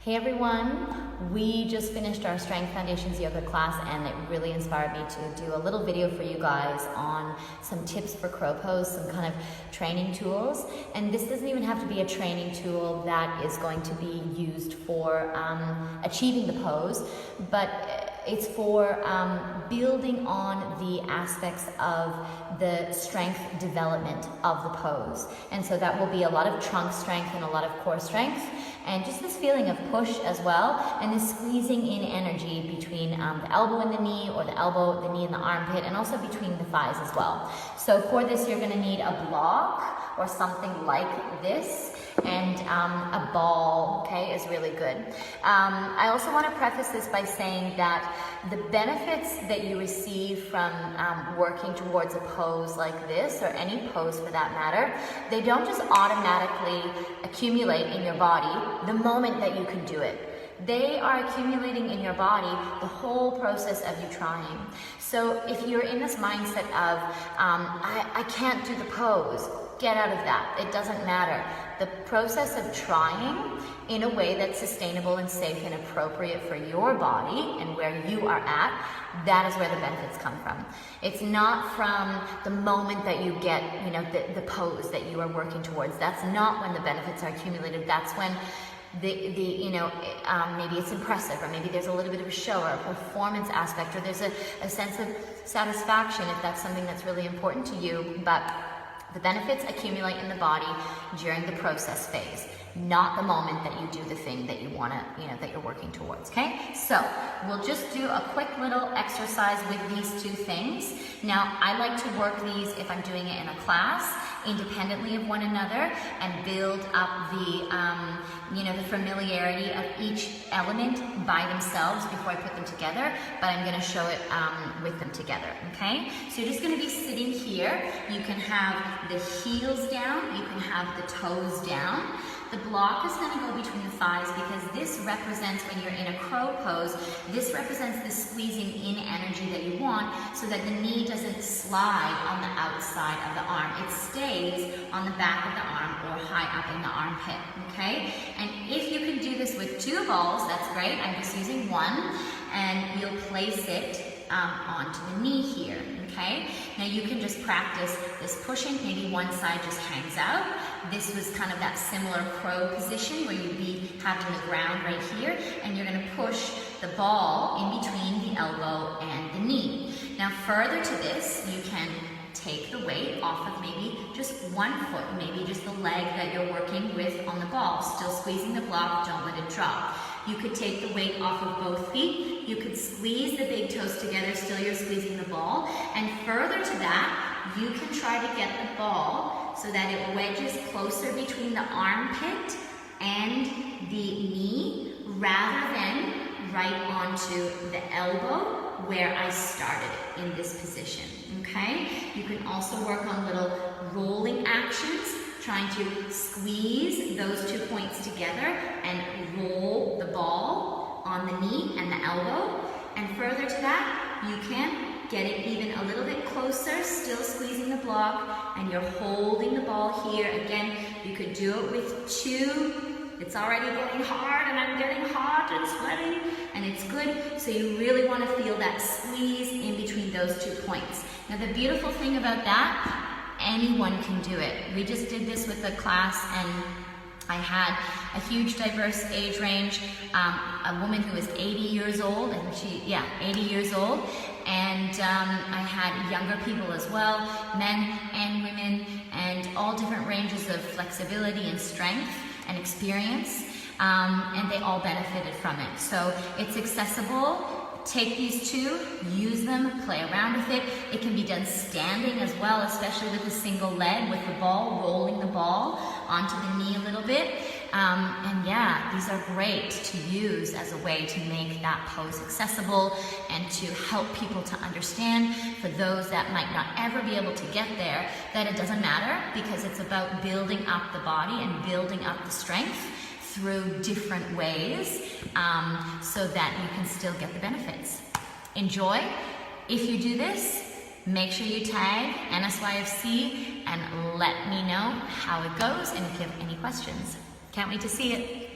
Hey everyone, we just finished our Strength Foundations yoga class and it really inspired me to do a little video for you guys on some tips for crow pose, some kind of training tools. And this doesn't even have to be a training tool that is going to be used for achieving the pose, but it's for building on the aspects of the strength development of the pose. And so that will be a lot of trunk strength and a lot of core strength, and just this feeling of push as well, and this squeezing in energy between the elbow and the knee, or the elbow, the knee and the armpit, and also between the thighs as well. So for this, you're gonna need a block or something like this, and a ball, okay, is really good. I also want to preface this by saying that the benefits that you receive from working towards a pose like this, or any pose for that matter, they don't just automatically accumulate in your body the moment that you can do it. They are accumulating in your body the whole process of you trying. So if you're in this mindset of, I can't do the pose, get out of that. It doesn't matter. The process of trying in a way that's sustainable and safe and appropriate for your body and where you are at, that is where the benefits come from. It's not from the moment that you get, the pose that you are working towards. That's not when the benefits are accumulated. That's when maybe it's impressive, or maybe there's a little bit of a show or a performance aspect, or there's a sense of satisfaction if that's something that's really important to you. But the benefits accumulate in the body during the process phase, not the moment that you do the thing that you want to, that you're working towards, okay? So we'll just do a quick little exercise with these two things. Now, I like to work these if I'm doing it in a class, independently of one another, and build up the, the familiarity of each element by themselves before I put them together, but I'm gonna show it with them together, okay? So you're just gonna be sitting here. You can have the heels down, you can have the toes down. The block is going to go between the thighs because this represents, when you're in a crow pose, this represents the squeezing in energy that you want so that the knee doesn't slide on the outside of the arm. It stays on the back of the arm or high up in the armpit, okay? And if you can do this with two balls, that's great. I'm just using one, and you'll place it onto the knee here, okay? Now you can just practice this pushing, maybe one side just hangs out. This was kind of that similar crow position where you'd be having the ground right here, and you're gonna push the ball in between the elbow and the knee. Now further to this, you can take the weight off of maybe just one foot, maybe just the leg that you're working with on the ball, still squeezing the block, don't let it drop. You could take the weight off of both feet. You could squeeze the big toes together, still you're squeezing the ball. And further to that, you can try to get the ball so that it wedges closer between the armpit and the knee, rather than right onto the elbow where I started in this position, okay? You can also work on little rolling actions, trying to squeeze those 2 points together and roll the ball on the knee and the elbow. And further to that, you can get it even a little bit closer, still squeezing the block, and you're holding the ball here. Again, you could do it with two. It's already getting hard, and I'm getting hot and sweating, and it's good. So you really want to feel that squeeze in between those 2 points. Now the beautiful thing about that, anyone can do it. We just did this with a class, and I had a huge diverse age range, a woman who was 80 years old, and 80 years old, and I had younger people as well, men and women, and all different ranges of flexibility and strength and experience, and they all benefited from it. So it's accessible. Take these two, use them, play around with it. It can be done standing as well, especially with a single leg, with the ball, rolling the ball onto the knee a little bit. And yeah, these are great to use as a way to make that pose accessible and to help people to understand, for those that might not ever be able to get there, that it doesn't matter, because it's about building up the body and building up the strength through different ways, so that you can still get the benefits. Enjoy. If you do this, make sure you tag NSYFC and let me know how it goes and if you have any questions. Can't wait to see it.